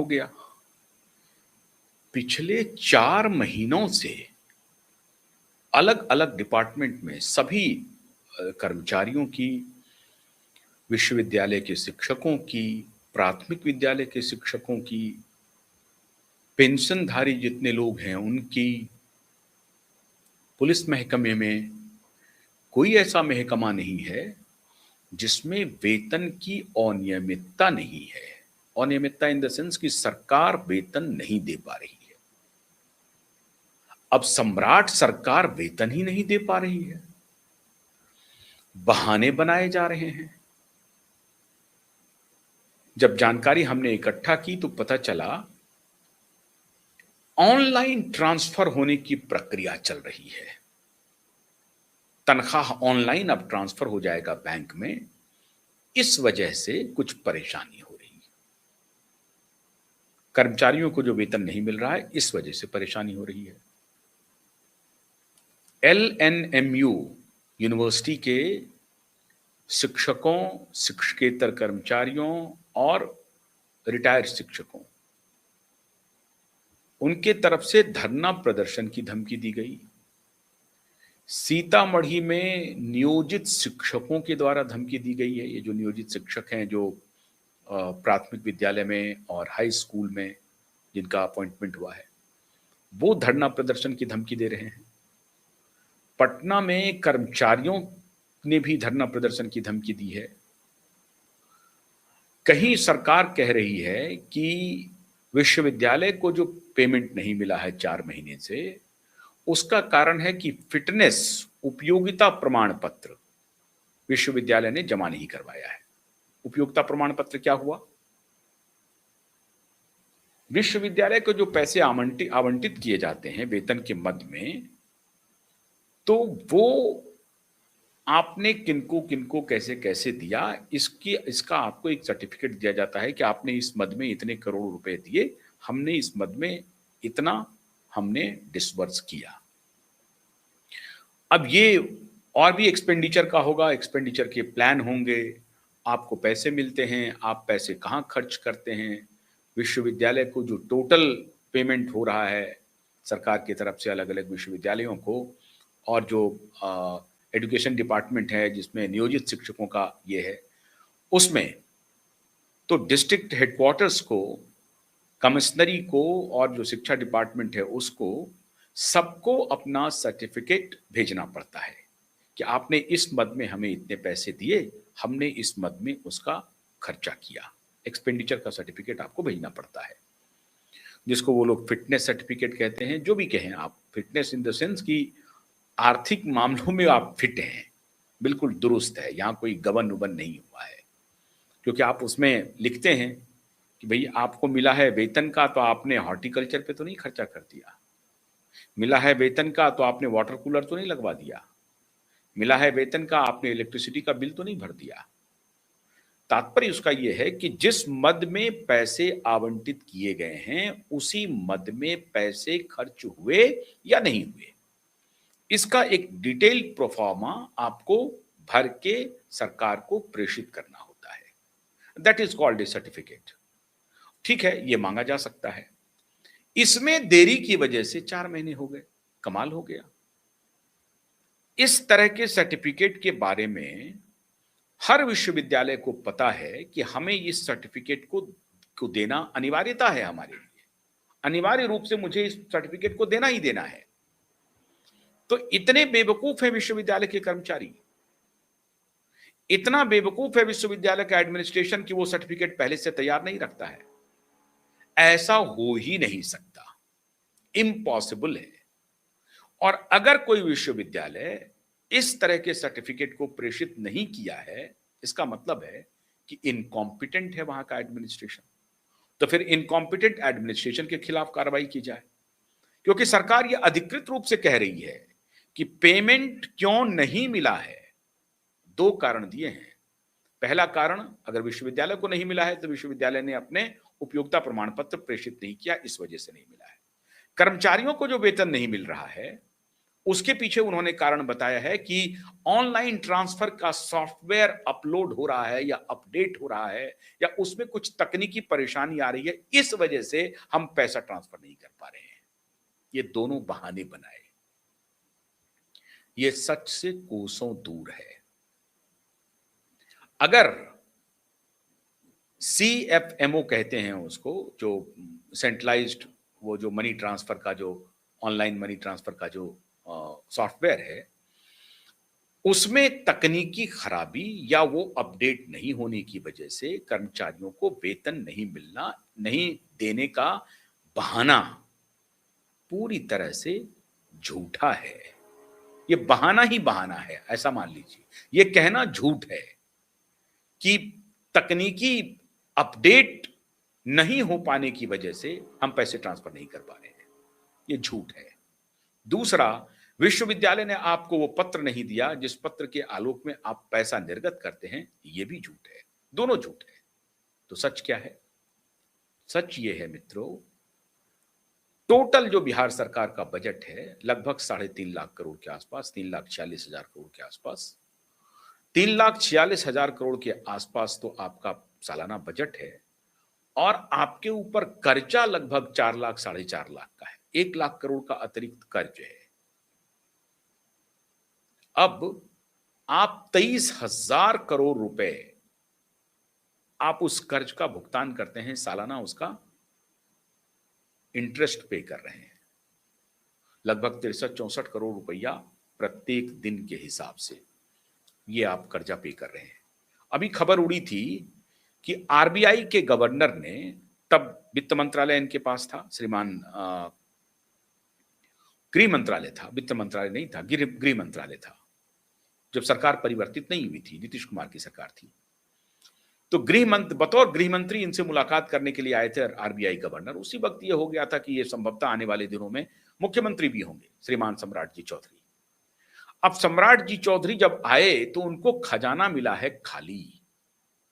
हो गया। पिछले 4 महीनों से अलग-अलग डिपार्टमेंट में सभी कर्मचारियों की, विश्वविद्यालय के शिक्षकों की, प्राथमिक विद्यालय के शिक्षकों की, पेंशनधारी जितने लोग हैं उनकी, पुलिस महकमे में कोई ऐसा महकमा नहीं है जिसमें वेतन की अनियमितता नहीं है। अनियमितता इन द सेंस कि सरकार वेतन नहीं दे पा रही है। अब सम्राट सरकार वेतन ही नहीं दे पा रही है। बहाने बनाए जा रहे हैं। जब जानकारी हमने इकट्ठा की तो पता चला ऑनलाइन ट्रांसफर होने की प्रक्रिया चल रही है। तनख्वाह ऑनलाइन अब ट्रांसफर हो जाएगा बैंक में। इस वजह से कुछ परेशानी हो रही है। कर्मचारियों को जो वेतन नहीं मिल रहा है, इस वजह से परेशानी हो रही है। एलएनएमयू यूनिवर्सिटी के शिक्षकों, शिक्षकेतर कर्मचारियों और रिटायर्ड शिक्षकों, उनके तरफ से धरना प्रदर्शन की धमकी दी गई। सीतामढ़ी में नियोजित शिक्षकों के द्वारा धमकी दी गई है। ये जो नियोजित शिक्षक हैं, जो प्राथमिक विद्यालय में और हाई स्कूल में जिनका अपॉइंटमेंट हुआ है, वो धरना प्रदर्शन की धमकी दे रहे हैं। पटना में कर्मचारियों ने भी धरना प्रदर्शन की धमकी दी है। कहीं सरकार कह रही है कि विश्वविद्यालय को जो पेमेंट नहीं मिला है 4 महीने से, उसका कारण है कि फिटनेस उपयोगिता प्रमाण पत्र विश्वविद्यालय ने जमा नहीं करवाया है। उपयोगिता प्रमाण पत्र क्या हुआ? विश्वविद्यालय को जो पैसे आवंटित किए जाते हैं वेतन के मद में, तो वो आपने किनको किनको कैसे कैसे दिया, इसका आपको एक सर्टिफिकेट दिया जाता है कि आपने इस मद में इतने करोड़ रुपए दिए, हमने इस मद में इतना हमने डिसबर्स किया। अब ये और भी एक्सपेंडिचर का होगा, एक्सपेंडिचर के प्लान होंगे, आपको पैसे मिलते हैं, आप पैसे कहाँ खर्च करते हैं, विश्वविद्यालय को जो टोटल पेमेंट हो रहा है सरकार की तरफ से अलग अलग विश्वविद्यालयों को, और जो एजुकेशन डिपार्टमेंट है जिसमें नियोजित शिक्षकों का ये है, उसमें तो डिस्ट्रिक्ट हेडक्वार्टर्स को, कमिश्नरी को और जो शिक्षा डिपार्टमेंट है उसको, सबको अपना सर्टिफिकेट भेजना पड़ता है कि आपने इस मद में हमें इतने पैसे दिए, हमने इस मद में उसका खर्चा किया। एक्सपेंडिचर का सर्टिफिकेट आपको भेजना पड़ता है, जिसको वो लोग फिटनेस सर्टिफिकेट कहते हैं। जो भी कहें आप, फिटनेस इन द सेंस कि आर्थिक मामलों में आप फिट हैं, बिल्कुल दुरुस्त है, यहाँ कोई गबन उबन नहीं हुआ है। क्योंकि आप उसमें लिखते हैं कि भाई आपको मिला है वेतन का, तो आपने हॉर्टिकल्चर पे तो नहीं खर्चा कर दिया, मिला है वेतन का तो आपने वाटर कूलर तो नहीं लगवा दिया, मिला है वेतन का आपने इलेक्ट्रिसिटी का बिल तो नहीं भर दिया। तात्पर्य उसका यह है कि जिस मद में पैसे आवंटित किए गए हैं, उसी मद में पैसे खर्च हुए या नहीं हुए, इसका एक डिटेल प्रोफार्मा आपको भर के सरकार को प्रेषित करना होता है। That is called A certificate. ठीक है, ये मांगा जा सकता है। इसमें देरी की वजह से 4 महीने हो गए, कमाल हो गया। इस तरह के सर्टिफिकेट के बारे में हर विश्वविद्यालय को पता है कि हमें इस सर्टिफिकेट को देना अनिवार्यता है हमारे लिए, अनिवार्य रूप से मुझे इस सर्टिफिकेट को देना ही देना है। तो इतने बेवकूफ है विश्वविद्यालय के कर्मचारी, इतना बेवकूफ है विश्वविद्यालय का एडमिनिस्ट्रेशन कि वो सर्टिफिकेट पहले से तैयार नहीं रखता है। ऐसा हो ही नहीं सकता, इम्पॉसिबल है। और अगर कोई विश्वविद्यालय इस तरह के सर्टिफिकेट को प्रेषित नहीं किया है, इसका मतलब है कि इनकॉम्पिटेंट है वहां का एडमिनिस्ट्रेशन। तो फिर इनकॉम्पिटेंट एडमिनिस्ट्रेशन के खिलाफ कार्रवाई की जाए, क्योंकि सरकार यह अधिकृत रूप से कह रही है कि पेमेंट क्यों नहीं मिला है। 2 कारण दिए हैं। पहला कारण, अगर विश्वविद्यालय को नहीं मिला है तो विश्वविद्यालय ने अपने उपयोगिता प्रमाण पत्र प्रेषित नहीं किया, इस वजह से नहीं मिला है। कर्मचारियों को जो वेतन नहीं मिल रहा है, उसके पीछे उन्होंने कारण बताया है कि ऑनलाइन ट्रांसफर का सॉफ्टवेयर अपलोड हो रहा है या अपडेट हो रहा है या उसमें कुछ तकनीकी परेशानी आ रही है, इस वजह से हम पैसा ट्रांसफर नहीं कर पा रहे हैं। ये दोनों बहाने बनाए। ये सच से कोसों दूर है। अगर सीएफएमओ कहते हैं उसको, जो सेंट्रलाइज्ड, वो जो मनी ट्रांसफर का, जो ऑनलाइन मनी ट्रांसफर का जो सॉफ्टवेयर है, उसमें तकनीकी खराबी या वो अपडेट नहीं होने की वजह से कर्मचारियों को वेतन नहीं मिलना, नहीं देने का बहाना पूरी तरह से झूठा है। ये बहाना ही बहाना है, ऐसा मान लीजिए। ये कहना झूठ है कि तकनीकी अपडेट नहीं हो पाने की वजह से हम पैसे ट्रांसफर नहीं कर पा रहे हैं, ये झूठ है। दूसरा, विश्वविद्यालय ने आपको वो पत्र नहीं दिया जिस पत्र के आलोक में आप पैसा निर्गत करते हैं, ये भी झूठ है। दोनों झूठ है। तो सच क्या है? सच ये है मित्रों, टोटल जो बिहार सरकार का बजट है लगभग 3.5 लाख करोड़ के आसपास, 3,46,000 करोड़ के आसपास, 3,46,000 करोड़ के आसपास तो आपका सालाना बजट है और आपके ऊपर कर्जा लगभग 4 लाख, 4.5 लाख का है। 1 लाख करोड़ का अतिरिक्त कर्ज है। अब आप 23,000 करोड़ रुपए आप उस कर्ज का भुगतान करते हैं, सालाना उसका इंटरेस्ट पे कर रहे हैं, लगभग 63-64 करोड़ रुपया प्रत्येक दिन के हिसाब से ये आप कर्जा पे कर रहे हैं। अभी खबर उड़ी थी कि आरबीआई के गवर्नर ने, तब वित्त मंत्रालय इनके पास था, श्रीमान गृह मंत्रालय था, वित्त मंत्रालय नहीं था, गृह मंत्रालय था, जब सरकार परिवर्तित नहीं हुई थी, नीतीश कुमार की सरकार थी। तो बतौर गृह मंत्री इनसे मुलाकात करने के लिए आए थे आरबीआई गवर्नर। उसी वक्त ये हो गया था कि ये संभवतः आने वाले दिनों में मुख्यमंत्री भी होंगे, श्रीमान सम्राट जी चौधरी। अब सम्राट जी चौधरी जब आए तो उनको खजाना मिला है खाली।